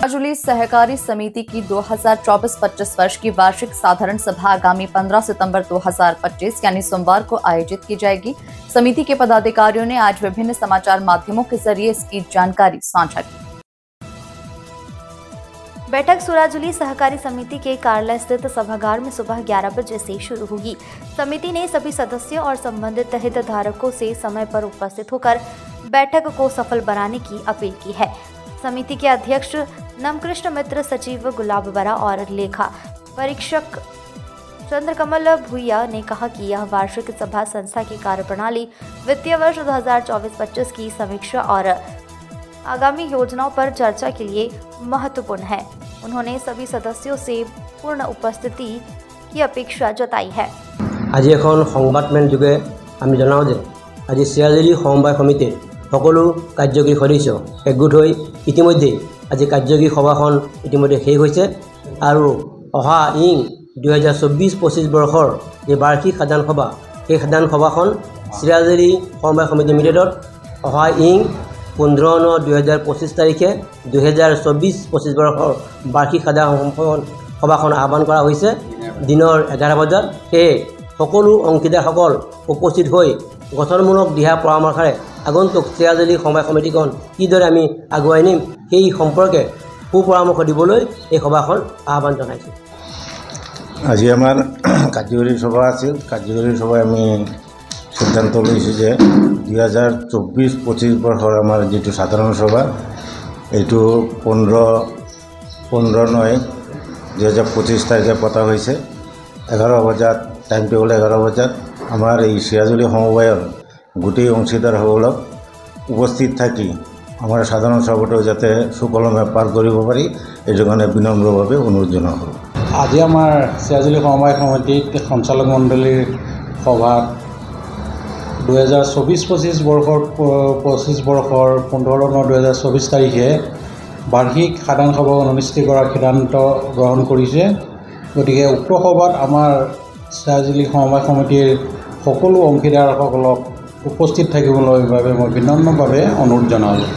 सिराजुली सहकारी समिति की 2024-25 वर्ष की वार्षिक साधारण सभा आगामी 15 सितंबर 2025 यानी सोमवार को आयोजित की जाएगी। समिति के पदाधिकारियों ने आज विभिन्न समाचार माध्यमों के जरिए इसकी जानकारी साझा की। बैठक सिराजुली सहकारी समिति के कार्यालय स्थित सभागार में सुबह 11 बजे से शुरू होगी। समिति ने सभी सदस्यों और संबंधित हितधारकों से समय पर उपस्थित होकर बैठक को सफल बनाने की अपील की है। समिति के अध्यक्ष नमकृष्ण मित्र, सचिव गुलाब बरा और लेखा परीक्षक चंद्रकमल भूया ने कहा कि यह वार्षिक सभा संस्था की कार्यप्रणाली, वित्तीय वर्ष 2024-25 की समीक्षा और आगामी योजनाओं पर चर्चा के लिए महत्वपूर्ण है। उन्होंने सभी सदस्यों से पूर्ण उपस्थिति की अपेक्षा जताई है। आज এখন সংবাদমেল যোগে আমি জনাও যে আজি সিৰাজুলি সমবায় সমিতিৰ সকলো কাৰ্যকৰী সদস্য একগোট হৈ ইতিমধ্যে আজি কাৰ্যকৰী সভাখন ইতিমধ্যে শেষ হৈছে আৰু অহা 2024-25 বৰ্ষৰ যে বাৰ্ষিক সাধাৰণ সভা এই সাধাৰণ সভাখন সিৰাজুলি সমবায় সমিতি লিমিটেডত অহা 15/9/2025 তাৰিখে 2024-25 বৰ্ষৰ বাৰ্ষিক সাধাৰণ সভাখন আহ্বান কৰা হৈছে দিনৰ 11 বজাত। সেই সকলো অংশীদাৰসকল উপস্থিত হৈ গঠনমূলক দিহা পৰামৰ্শৰে আগন্তুক সিৰাজুলি সমবায় সমিতিখন কিদৰে আমি আগুৱাই নিম সেই সম্পৰ্কে সুপৰামৰ্শ দিবলৈ এই সভাখন আহ্বান জনাইছোঁ। আজি আমাৰ কাৰ্যকৰী সভা আছিল। কাৰ্যকৰী সভায় আমি সিদ্ধান্ত লৈছোঁ যে 2024-25 বৰ্ষৰ আমাৰ যিটো সাধাৰণ সভা এইটো 15/9/2025 তাৰিখে পতা হৈছে। 11 বজাত টাইম টেবল 11 বজাত আমাৰ এই সিৰাজুলি সমবায়ৰ গোটেই অংশীদাৰসকলক উপস্থিত থাকি আমাৰ সাধাৰণ সভাটো যাতে সুকলমে পাৰ কৰিব পাৰি এইটো কাৰণে বিনম্ৰভাৱে অনুৰোধ জনোৱা হ'ল। আজি আমাৰ সিৰাজুলি সমবায় সমিতিত সঞ্চালক মণ্ডলীৰ সভাত 2024-25 বৰ্ষৰ 15/9/2024 তাৰিখে বাৰ্ষিক সাধাৰণ সভা অনুষ্ঠিত কৰাৰ সিদ্ধান্ত গ্ৰহণ কৰিছে। গতিকে উক্ত সভাত আমাৰ সিৰাজুলি সমবায় সমিতিৰ সকলো অংশীদাৰসকলক উপস্থিত থাকিবলৈ বাবে মই বিনম্ৰভাৱে অনুৰোধ জনালোঁ।